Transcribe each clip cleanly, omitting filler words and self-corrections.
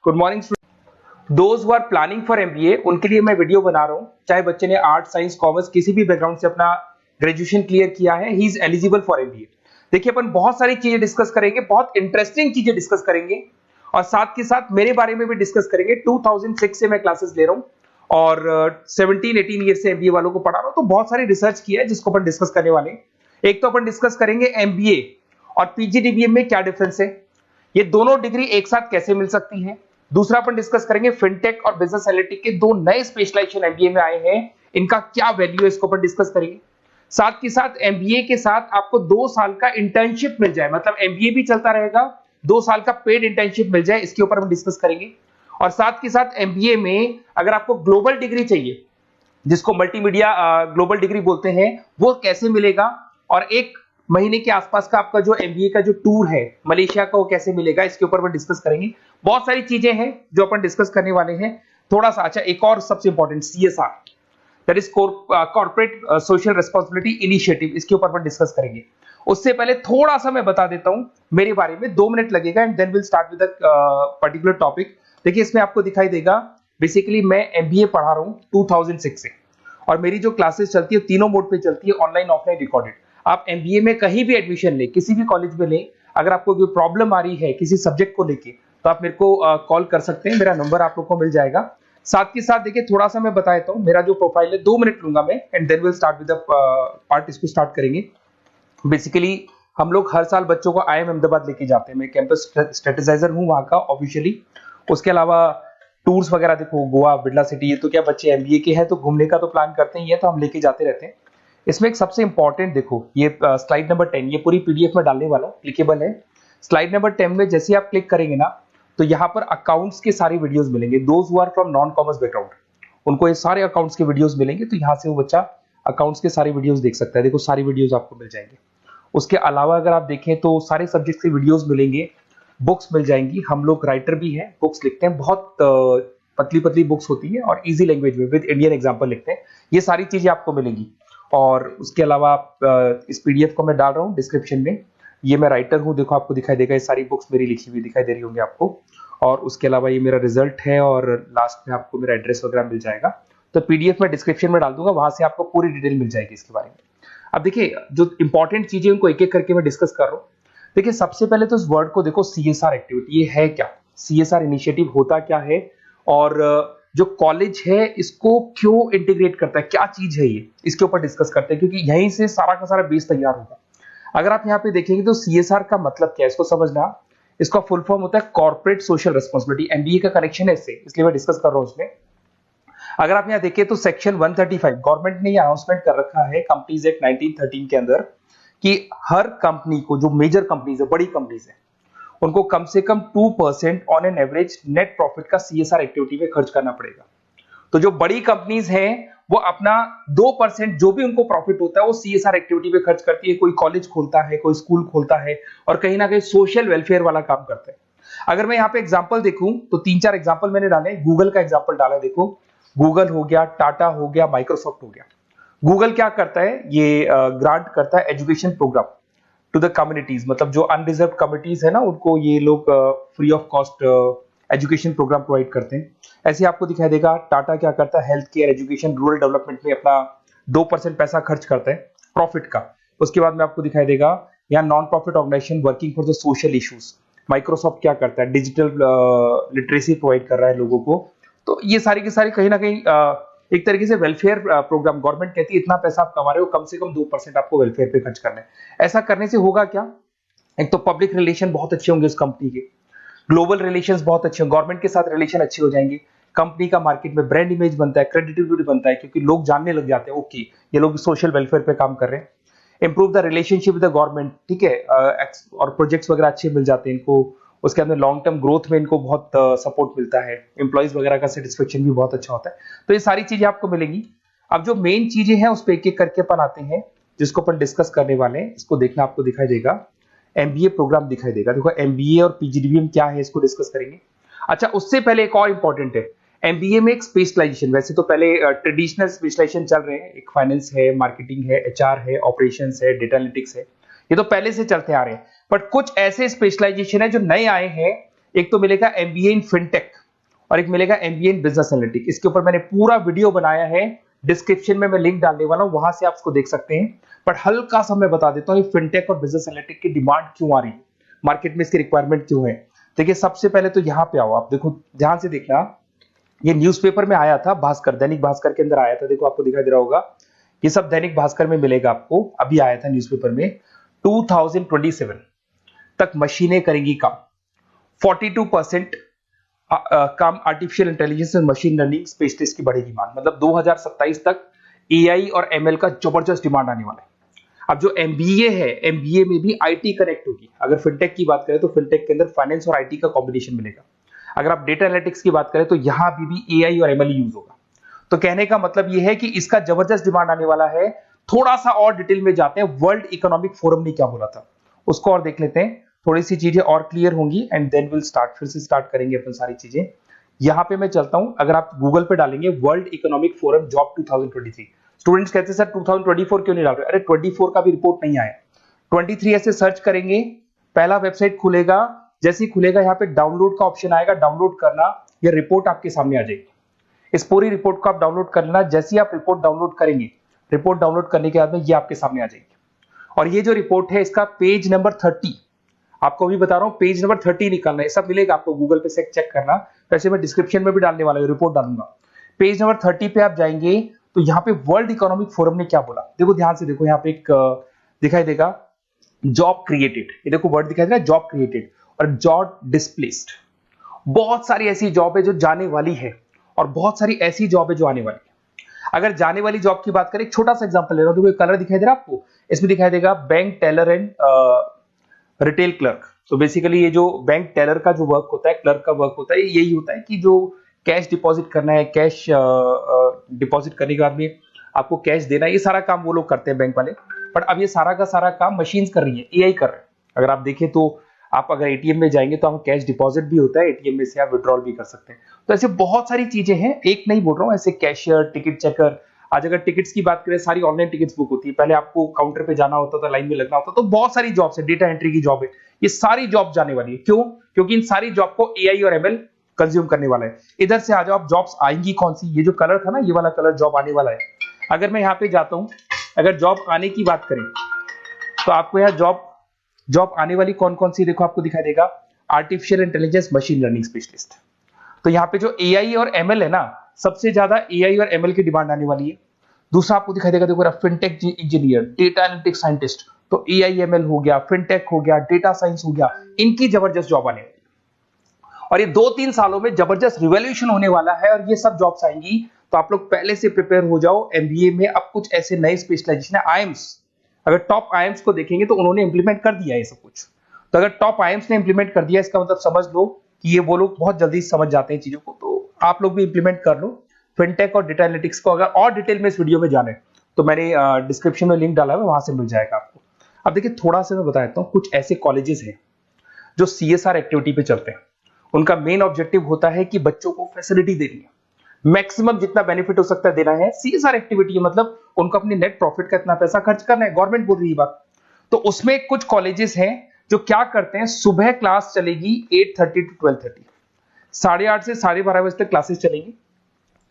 Good morning. Those who are planning for MBA उनके लिए मैं वीडियो बना रहा हूं। चाहे बच्चे ने आर्ट, साइंस, कॉमर्स किसी भी बैकग्राउंड से अपना ग्रेजुएशन क्लियर किया है, he is eligible for MBA. देखिए अपन बहुत सारी चीजें डिस्कस करेंगे, बहुत इंटरेस्टिंग चीजें डिस्कस करेंगे और साथ के साथ मेरे बारे में भी डिस्कस करेंगे। 2006 से मैं क्लासेस ले रहा हूं और 17-18 ईयर से एमबीए वालों को पढ़ा रहा हूं, तो बहुत सारी रिसर्च की है जिसको अपन डिस्कस करने वाले हैं। एक तो अपन डिस्कस करेंगे एमबीए और पीजीडीबीएम में क्या डिफरेंस है, ये दोनों डिग्री एक साथ कैसे मिल सकती हैं। दूसरा अपन डिस्कस करेंगे फिनटेक और बिजनेस एनालिटिक के दो नए स्पेशलाइजेशन एमबीए में आए हैं, इनका क्या वैल्यू है, इसको अपन डिस्कस करेंगे। साथ के साथ एमबीए के साथ आपको 2 साल का इंटर्नशिप मिल जाए, मतलब एमबीए भी चलता रहेगा, 2 साल का पेड इंटर्नशिप मिल जाए, इसके ऊपर हम डिस्कस करेंगे। और साथ के साथ एमबीए में अगर आपको ग्लोबल डिग्री चाहिए, जिसको मल्टीमीडिया ग्लोबल डिग्री बोलते हैं, वो कैसे मिलेगा, और 1 महीने के आसपास का आपका जो एमबीए का जो टूर है मलेशिया का, वो कैसे मिलेगा, इसके ऊपर हम डिस्कस करेंगे। बहुत सारी चीजें हैं जो अपन डिस्कस करने वाले हैं। थोड़ा सा अच्छा, एक और सबसे important CSR, that is corporate social responsibility initiative, इसके ऊपर अपन डिस्कस करेंगे। उससे पहले थोड़ा सा मैं बता देता हूं मेरे बारे में, 2 मिनट लगेगा and then will start with particular topic. देखिए इसमें आपको दिखाई देगा, बेसिकली मैं एमबीए पढ़ा रहा हूं 2006 से, और मेरी जो क्लासेस चलती है तीनों मोड पे चलती है, ऑनलाइन, ऑफलाइन, रिकॉर्डेड। आप एमबीए में कहीं भी एडमिशन ले, किसी भी कॉलेज में ले, अगर आपको कोई प्रॉब्लम आ रही है किसी सब्जेक्ट को लेके, तो आप मेरे को कॉल कर सकते हैं, मेरा नंबर आप लोग को मिल जाएगा। साथ के साथ देखिए थोड़ा सा मैं बता देता हूं, मेरा जो प्रोफाइल है 2 मिनट लूंगा मैं and then will start with the part, इसको स्टार्ट करेंगे। बेसिकली हम लोग हर साल बच्चों को आईएम अहमदाबाद लेके जाते हैं, मैं कैंपस स्ट्रेटेजाइजर हूं वहां का ऑफिशियली। उसके अलावा टूर्स वगैरह, देखो गोवा, बिरला सिटी, ये तो क्या बच्चे एमबीए के हैं तो घूमने का तो प्लान करते ही है, तो हम लेके जाते रहते हैं। इसमें एक सबसे इंपॉर्टेंट देखो, ये स्लाइड नंबर 10, ये पूरी पीडीएफ में डालने वाला हूं, क्लिकेबल है। स्लाइड नंबर 10 में जैसे आप क्लिक करेंगे ना, तो यहाँ पर अकाउंट्स के सारे वीडियोस मिलेंगे। Those who are from non commerce background, उनको ये सारे अकाउंट्स के वीडियोस मिलेंगे, तो यहाँ से वो बच्चा अकाउंट्स के सारे वीडियोस देख सकता है। देखो सारी वीडियोस आपको मिल जाएंगे। उसके अलावा अगर आप देखें तो सारे सब्जेक्ट के वीडियोस मिलेंगे, बुक्स मिल जाएंगी। हम लोग राइटर भी हैं, बुक्स लिखते हैं, बहुत पतली पतली बुक्स होती है और इजी लैंग्वेज में विद इंडियन एग्जांपल लिखते हैं। ये सारी चीजें आपको मिलेंगी। और उसके अलावा आप इस पीडीएफ को मैं डाल रहा हूँ डिस्क्रिप्शन में, ये मैं राइटर हूँ, देखो आपको दिखाई देगा, ये सारी बुक्स मेरी लिखी हुई दिखाई दे रही होंगी आपको। और उसके अलावा ये मेरा रिजल्ट है और लास्ट में आपको मेरा एड्रेस वगैरह मिल जाएगा। तो पीडीएफ में डिस्क्रिप्शन में डाल दूंगा, वहां से आपको पूरी डिटेल मिल जाएगी इसके बारे में। अब देखिए जो इंपॉर्टेंट चीजें उनको एक एक करके मैं डिस्कस कर रहा हूँ। देखिए सबसे पहले तो इस वर्ड को देखो, सीएसआर एक्टिविटी, ये है क्या, सीएसआर इनिशिएटिव होता क्या है, और जो कॉलेज है इसको क्यों इंटीग्रेट करता है, क्या चीज है ये, इसके ऊपर डिस्कस करते हैं, क्योंकि यहीं से सारा का सारा बेस तैयार होगा। अगर आप यहाँ पे देखेंगे तो सीएसआर का मतलब क्या है, इसको समझना। इसका फुल फॉर्म होता है कॉर्पोरेट सोशल रिस्पांसिबिलिटी। एमबीए का कनेक्शन है इससे, इसलिए मैं डिस्कस कर रहा हूँ उसमें। अगर आप यहाँ देखें तो सेक्शन 135 गवर्नमेंट ने अनाउंसमेंट कर रखा है कंपनीज एक्ट 1913 के अंदर, कि हर कंपनी को, जो मेजर कंपनीज है, बड़ी कंपनीज है, उनको कम से कम 2% on an average net profit का सीएसआर एक्टिविटी में खर्च करना पड़ेगा। तो जो बड़ी कंपनीज हैं वो अपना 2% जो भी उनको प्रॉफिट होता है वो सीएसआर एक्टिविटी पे खर्च करती है। कोई कॉलेज खोलता है, कोई स्कूल खोलता है, और कहीं ना कहीं सोशल वेलफेयर वाला काम करता है। अगर मैं यहाँ पे एग्जांपल देखूं तो 3-4 एग्जांपल मैंने डाले। गूगल का एग्जांपल डाला, देखो गूगल हो गया, टाटा हो गया, माइक्रोसॉफ्ट हो गया। गूगल क्या करता है, ये ग्रांट करता है education program to the communities, मतलब जो अनरिजर्व कम्युनिटीज है ना, उनको ये लोग free of cost education program provide करते हैं। ऐसे आपको दिखाई देगा टाटा क्या करता है, health care, education, rural development में अपना 2% पैसा खर्च करता है प्रॉफिट का। उसके बाद में आपको दिखाई देगा यहाँ non profit organisation working for the social issues. Microsoft क्या करता है, डिजिटल लिटरेसी प्रोवाइड कर रहा है लोगों को। तो ये सारी की सारी कहीं ना कहीं एक तरीके से वेलफेयर प्रोग्राम। गवर्नमेंट कहती है इतना पैसा आप कमा रहे हो, कम से कम 2% आपको वेलफेयर पे खर्च करना है। ऐसा करने से होगा क्या, एक तो पब्लिक रिलेशन बहुत अच्छे होंगे उस कंपनी के, ग्लोबल रिलेशंस बहुत अच्छे होंगे, गवर्नमेंट के साथ रिलेशन अच्छे हो जाएंगे, कंपनी का मार्केट में ब्रांड इमेज बनता है, क्रेडिबिलिटी बनता है, क्योंकि लोग जानने लग जाते हैं ओके ये लोग सोशल वेलफेयर पे काम कर रहे हैं। Improve the relationship with the government, ठीक है, और प्रोजेक्ट्स वगैरह अच्छे मिल जाते हैं इनको। उसके अंदर लॉन्ग टर्म ग्रोथ में इनको बहुत सपोर्ट मिलता है, एम्प्लॉइज वगैरह का सेटिस्फेक्शन भी बहुत अच्छा होता है। तो ये सारी चीजें आपको मिलेंगी। अब जो मेन चीजें हैं उस पर एक एक करके अपन आते हैं, जिसको अपन डिस्कस करने वाले हैं। इसको देखना, आपको दिखाई देगा एमबीए प्रोग्राम दिखाई देगा। देखो एमबीए और पीजीडीबीएम क्या है, इसको डिस्कस करेंगे। अच्छा, उससे पहले एक और इंपॉर्टेंट है, एमबीए में एक स्पेशलाइजेशन। वैसे तो पहले ट्रेडिशनल स्पेशलाइजेशन चल रहे हैं, एक फाइनेंस है, मार्केटिंग है, एचआर है, ऑपरेशंस है, डेटा एनालिटिक्स है, ये तो पहले से चलते आ रहे हैं। बट कुछ ऐसे स्पेशलाइजेशन है जो नए आए हैं, एक तो मिलेगा एमबीए इन फिनटेक और एक मिलेगा एमबीए इन बिजनेस एनालिटिक्स। इसके ऊपर मैंने पूरा वीडियो बनाया है, डिस्क्रिप्शन में मैं लिंक डालने वाला हूं, वहां से आप इसको देख सकते हैं। बट हल्का सा मैं बता देता हूं फिनटेक और बिजनेस एनालिटिक्स की डिमांड क्यों आ रही है, मार्केट में इसकी रिक्वायरमेंट क्यों है। देखिए सबसे पहले तो यहाँ पे आओ, आप देखो ध्यान से देखना, ये न्यूज़पेपर में आया था, भास्कर, दैनिक भास्कर के अंदर आया था। देखो आपको दिखाई दे रहा होगा, ये सब दैनिक भास्कर में मिलेगा आपको, अभी आया था न्यूज़पेपर में। 2027 तक मशीनें करेंगी काम, 42% काम आर्टिफिशियल इंटेलिजेंस और मशीन लर्निंग स्पेशलिस्ट की बढ़ेगी मांग। मतलब 2027 तक एआई और एमएल का जबरदस्त डिमांड आने वाला है। अब जो एमबीए है, एमबीए में भी आईटी कनेक्ट होगी। अगर फिनटेक की बात करें तो फिनटेक के अंदर फाइनेंस और आईटी का कॉम्बिनेशन मिलेगा। अगर आप डेटा एनालिटिक्स की बात करें तो यहां भी एआई और एमएल यूज होगा। तो कहने का मतलब यह है कि इसका जबरदस्त डिमांड आने वाला है। थोड़ा सा और डिटेल में जाते हैं, वर्ल्ड इकोनॉमिक फोरम ने क्या बोला था उसको और देख लेते हैं, थोड़ी सी चीजें और क्लियर होंगी एंड देन विल स्टार्ट, फिर से स्टार्ट करेंगे अपन सारी चीजें। यहां पे मैं चलता हूं, अगर आप गूगल पे डालेंगे world economic forum job 2023, students कहते हैं सर 2024 क्यों नहीं डाल रहे, अरे 24 का भी रिपोर्ट नहीं आया, 23 ऐसे सर्च करेंगे, पहला वेबसाइट खुलेगा, जैसे ही खुलेगा यहाँ पे डाउनलोड का ऑप्शन आएगा, डाउनलोड करना, ये रिपोर्ट आपके सामने आ जाएगी। इस पूरी रिपोर्ट को आप डाउनलोड कर लेना। जैसे ही आप रिपोर्ट डाउनलोड करेंगे, रिपोर्ट डाउनलोड करने के बाद में ये आपके सामने आ जाएगी। और ये जो रिपोर्ट है इसका पेज नंबर 30, आपको भी बता रहा हूं पेज नंबर 30 निकालना है, सब मिलेगा आपको गूगल पे से चेक करना, वैसे मैं डिस्क्रिप्शन में भी डालने वाला हूं, रिपोर्ट डालूंगा। पेज नंबर 30 पे आप जाएंगे तो यहाँ पे वर्ल्ड इकोनॉमिक फोरम ने क्या बोला, देखो ध्यान से देखो, यहाँ पे एक दिखाई देगा जॉब क्रिएटेड, ये देखो वर्ड दिखाई दे रहा है जॉब क्रिएटेड और जॉब डिस्प्लेस्ड। बहुत सारी ऐसी जॉब है जो जाने वाली है और बहुत सारी ऐसी जॉब है जो आने वाली है। अगर जाने वाली जॉब की बात करें, एक छोटा सा एग्जांपल ले रहा हूं, देखो कलर दिखाई दे रहा है आपको, इसमें दिखाई देगा bank teller and retail clerk. तो बेसिकली ये जो बैंक टेलर का जो वर्क होता है, क्लर्क का वर्क होता है, यही होता है कि जो कैश डिपॉजिट करना है, कैश डिपॉजिट करने के बाद में आपको कैश देना है, ये सारा काम वो लोग करते हैं बैंक वाले। बट अब ये सारा का सारा काम मशीन्स कर रही है, एआई कर रहे हैं। अगर आप देखें तो आप अगर एटीएम में जाएंगे तो आप कैश डिपॉजिट भी होता है, एटीएम में से आप विड्रॉल भी कर सकते हैं। तो ऐसे बहुत सारी चीजें हैं, एक नहीं बोल रहा हूँ, ऐसे कैशियर, टिकट चेकर। आज अगर टिकट्स की बात करें, सारी ऑनलाइन टिकट्स बुक होती है, पहले आपको काउंटर पे जाना होता था, लाइन में लगना होता, तो बहुत सारी जॉब्स है, डेटा एंट्री की जॉब है, ये सारी जॉब जाने वाली है। क्यों? क्योंकि इन सारी जॉब को एआई और एमएल कंज्यूम करने वाला है। इधर से आ जाओ, आप जॉब्स आएंगी कौन सी, ये जो कलर था ना, ये वाला कलर जॉब आने वाला है। अगर मैं यहाँ पे जाता हूँ, अगर जॉब आने की बात करें तो आपको यहाँ जॉब आने वाली कौन कौन सी, देखो आपको दिखाई देगा artificial intelligence machine learning specialist. तो यहाँ पे जो एआई और एमएल है ना, सबसे ज्यादा एआई और एमएल की डिमांड आने वाली है। दूसरा आपको दिखाई देगा, देखो fintech engineer, data analytics scientist, तो एआई एमएल हो गया, फिनटेक हो गया, डेटा साइंस हो गया, इनकी जबरदस्त जॉब आने वाली है। और ये 2-3 सालों में जबरदस्त रिवॉल्यूशन होने वाला है और ये सब जॉब्स आएंगी। तो आप लोग पहले से प्रिपेयर हो जाओ। एमबीए में अब कुछ ऐसे नए स्पेशलाइजेशन है, आईएम्स, अगर टॉप आईएम्स को देखेंगे तो उन्होंने इंप्लीमेंट कर दिया है ये सब कुछ। तो अगर टॉप आईएम्स ने इंप्लीमेंट कर दिया, इसका मतलब समझ लो कि ये वो लोग बहुत जल्दी समझ जाते हैं चीजों को, तो आप लोग भी इंप्लीमेंट कर लो फिनटेक और डेटा एनालिटिक्स को। अगर और डिटेल में इस वीडियो में जाने तो मैंने डिस्क्रिप्शन में लिंक डाला है, वहां से मिल जाएगा आपको। अब देखिए थोड़ा सा मैं बता देता हूँ, कुछ ऐसे कॉलेजेस हैं जो सीएसआर एक्टिविटी पे चलते हैं। उनका मेन ऑब्जेक्टिव होता है कि बच्चों को फैसिलिटी देनी है, मैक्सिमम जितना बेनिफिट हो सकता है देना है। सीएसआर एक्टिविटी मतलब उनको अपनी नेट प्रॉफिट का इतना पैसा खर्च करना है, गवर्नमेंट बोल रही है बात। तो उसमें कुछ कॉलेजेस हैं जो क्या करते हैं, सुबह क्लास चलेगी 8:30 to 12:30, 8:30 से 12:30 बजे तक क्लासेस चलेंगी।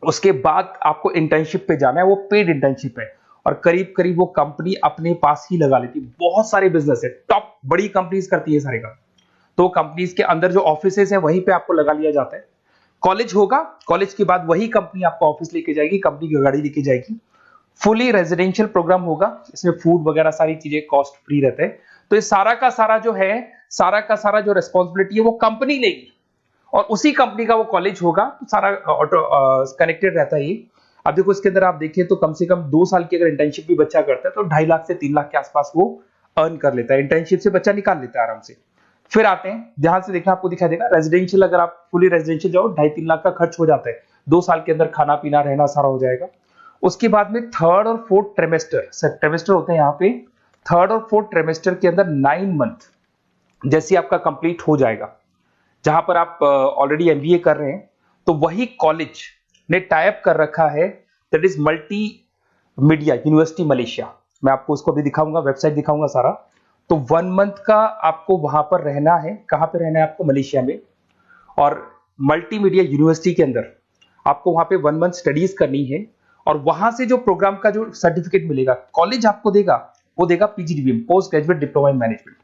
उसके बाद आपको इंटर्नशिप पे जाना है, वो पेड इंटर्नशिप है और करीब करीब वो कंपनी अपने पास ही लगा लेती है। बहुत सारे बिजनेस है, टॉप बड़ी कंपनीज करती है सारे काम। तो कंपनीज के अंदर जो ऑफिसेस है वहीं पे आपको लगा लिया जाता है। कॉलेज होगा, कॉलेज के बाद वही कंपनी आपको ऑफिस लेके जाएगी, कंपनी की गाड़ी लेके जाएगी। फुली रेजिडेंशियल प्रोग्राम होगा, इसमें फूड वगैरह सारी चीजें कॉस्ट फ्री रहते हैं। तो ये सारा का सारा जो है, सारा का सारा जो रिस्पॉन्सिबिलिटी है वो कंपनी लेगी और उसी कंपनी का वो कॉलेज होगा। तो सारा ऑटो कनेक्टेड रहता है ये। अब देखो इसके अंदर आप देखिए तो कम से कम 2 साल की अगर इंटर्नशिप भी बच्चा करता है तो 2.5 लाख से 3 लाख के आसपास वो अर्न कर लेता है, इंटर्नशिप से बच्चा निकाल लेता है आराम से। फिर आते हैं, ध्यान से देखना, आपको दिखाई देगा रेजिडेंशियल, अगर आप फुली रेजिडेंशियल जाओ 2.5-3 लाख का खर्च हो जाता है। 2 साल के अंदर खाना पीना रहना सारा हो जाएगा। उसके बाद में 3rd और 4th ट्रिमेस्टर होते हैं यहाँ पे। 3rd और 4th ट्रिमेस्टर के अंदर 9 मंथ जैसे आपका कंप्लीट हो जाएगा, जहां पर आप ऑलरेडी एमबीए कर रहे हैं, तो वही कॉलेज ने टाइप कर रखा है, that is multi media university Malaysia. मैं आपको उसको भी दिखाऊंगा, वेबसाइट दिखाऊंगा सारा। तो 1 मंथ का आपको वहां पर रहना है। कहां पे रहना है आपको? मलेशिया में। और मल्टीमीडिया यूनिवर्सिटी के अंदर आपको वहां पे 1 मंथ स्टडीज करनी है और वहां से जो प्रोग्राम का जो सर्टिफिकेट मिलेगा कॉलेज आपको देगा, वो देगा PGDBM, post graduate diploma in management.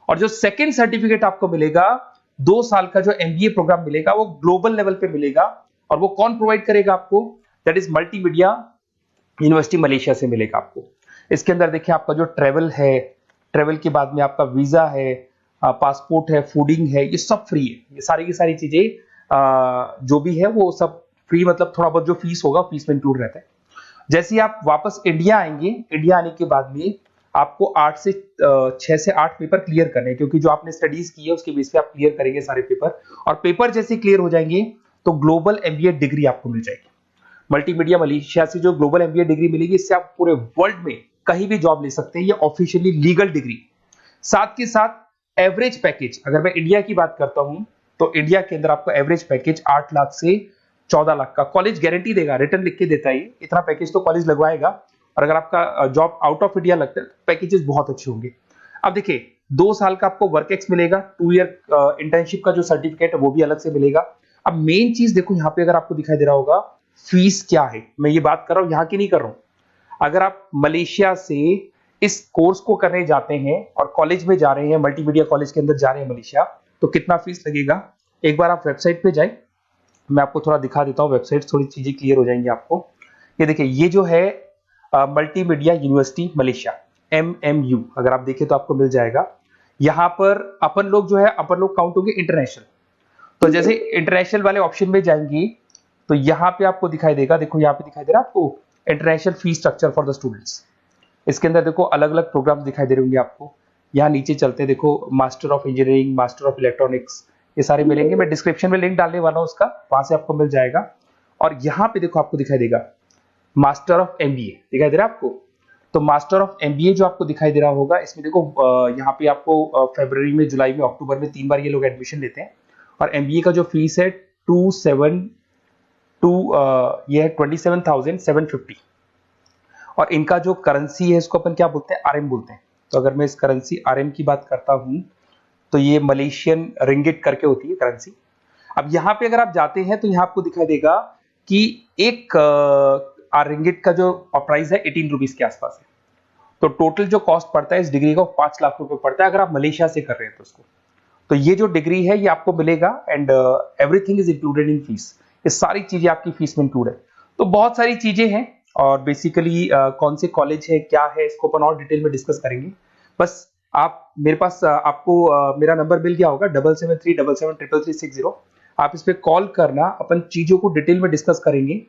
और जो सेकंड सर्टिफिकेट आपको मिलेगा 2 साल का जो एमबीए प्रोग्राम मिलेगा वो ग्लोबल लेवल पे मिलेगा। और वो कौन प्रोवाइड करेगा आपको? That is multimedia university Malaysia से मिलेगा आपको। इसके अंदर देखिए आपका जो ट्रेवल है, ट्रेवल के बाद में आपका वीजा है, पासपोर्ट है, फूडिंग है, ये सब फ्री है। ये सारी की सारी चीजें जो भी है वो सब फ्री, मतलब थोड़ा बहुत जो फीस होगा फीस में इंक्लूड रहता है। जैसे ही आप वापस इंडिया आएंगे, इंडिया आने के बाद में आपको 6 से 8 पेपर क्लियर करने हैं, क्योंकि जो आपने स्टडीज की है उसके बेस पे आप क्लियर करेंगे सारे पेपर। और पेपर जैसे क्लियर हो जाएंगे तो ग्लोबल एमबीए डिग्री आपको मिल जाएगी। मल्टीमीडिया मलेशिया से जो ग्लोबल एमबीए डिग्री मिलेगी, इससे आप पूरे वर्ल्ड में कहीं भी जॉब ले सकते हैं। ये ऑफिशियली लीगल डिग्री। साथ के साथ एवरेज पैकेज, अगर मैं इंडिया की बात करता हूं तो इंडिया के अंदर आपको एवरेज पैकेज 8 लाख से 14 लाख का कॉलेज गारंटी देगा, रिटर्न लिख के देता है। इतना पैकेज तो कॉलेज लगवाएगा। और अगर आपका जॉब आउट ऑफ इंडिया लगता है तो पैकेजेस बहुत अच्छे होंगे। अब देखिए 2 साल का आपको वर्क एक्स मिलेगा, 2 ईयर इंटर्नशिप का जो सर्टिफिकेट है वो भी अलग से मिलेगा। अब मेन चीज देखो यहाँ पे, अगर आपको दिखाई दे रहा होगा फीस क्या है, मैं ये बात कर रहा हूं यहाँ की नहीं कर रहा हूं। अगर आप मलेशिया से इस कोर्स को करने जाते हैं और कॉलेज में जा रहे हैं, मल्टीमीडिया कॉलेज के अंदर जा रहे हैं मलेशिया, तो कितना फीस लगेगा? एक बार आप वेबसाइट पे जाए, मैं आपको थोड़ा दिखा देता हूँ, वेबसाइट थोड़ी चीजें क्लियर हो जाएंगी आपको। ये देखिए, ये जो है मल्टीमीडिया यूनिवर्सिटी मलेशिया, MMU, अगर आप देखें तो आपको मिल जाएगा। यहाँ पर अपन लोग जो है, अपन लोग काउंट होंगे इंटरनेशनल। तो जैसे इंटरनेशनल वाले ऑप्शन में जाएंगे तो यहाँ पे आपको दिखाई देगा, देखो यहाँ पे दिखाई दे रहा है आपको international fees structure for the students. इसके अंदर देखो अलग अलग प्रोग्राम दिखाई दे रहे होंगे आपको। यहाँ नीचे चलते हैं, देखो master of engineering, master of electronics, ये सारे मिलेंगे। मैं डिस्क्रिप्शन में लिंक डालने वाला हूँ उसका, वहां से आपको मिल जाएगा। और यहाँ पे देखो आपको दिखाई देगा मास्टर ऑफ एमबीए, दिखाई दे रहा है आपको। तो मास्टर ऑफ एमबीए जो आपको दिखाई दे रहा होगा, इसमें देखो यहाँ पे आपको फरवरी में, जुलाई में, अक्टूबर में 3 बार ये लोग एडमिशन लेते हैं। और एमबीए का जो फीस है 27,750। और इनका जो करेंसी है इसको अपन क्या बोलते हैं? आरएम बोलते हैं। तो अगर मैं इस करेंसी आरएम की बात करता हूं तो ये मलेशियन रिंगिट करके होती है करेंसी। अब यहाँ पे अगर आप जाते हैं तो यहाँ आपको दिखाई देगा कि एक रिंगिट का जो प्राइस है 18 रुपीज के आसपास है। तो टोटल जो कॉस्ट पड़ता है इस डिग्री को 5 लाख रुपए पड़ता है, अगर आप मलेशिया से कर रहे हैं तो उसको। तो ये जो डिग्री है ये आपको मिलेगा and everything is included in fees. ये सारी चीजें आपकी फीस में इंक्लूड है। तो बहुत सारी चीजें हैं और बेसिकली कौन से कॉलेज है, क्या है, इसको अपन और डिटेल में डिस्कस करेंगे। बस आप मेरे पास आपको मेरा नंबर मिल गया होगा 7737733360। आप इस पे कॉल करना, अपन चीजों को डिटेल में डिस्कस करेंगे।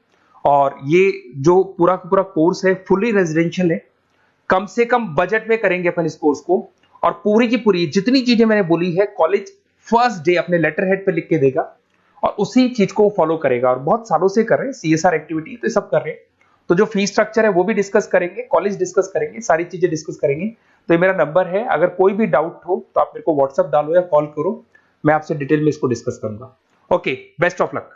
और ये जो पूरा का पूरा कोर्स है फुली रेजिडेंशियल है, कम से कम बजट में करेंगे अपन इस कोर्स को। और पूरी की पूरी जितनी चीजें मैंने बोली है कॉलेज फर्स्ट डे अपने लेटर हेड पे लिख के देगा और उसी चीज को फॉलो करेगा। और बहुत सालों से कर रहे हैं CSR एक्टिविटी, तो सब कर रहे हैं। तो जो फीस स्ट्रक्चर है वो भी डिस्कस करेंगे, कॉलेज डिस्कस करेंगे, सारी चीजें डिस्कस करेंगे। तो ये मेरा नंबर है, अगर कोई भी डाउट हो तो आप मेरे को व्हाट्सएप डालो या कॉल करो, मैं आपसे डिटेल में इसको डिस्कस करूंगा। Okay, best of luck.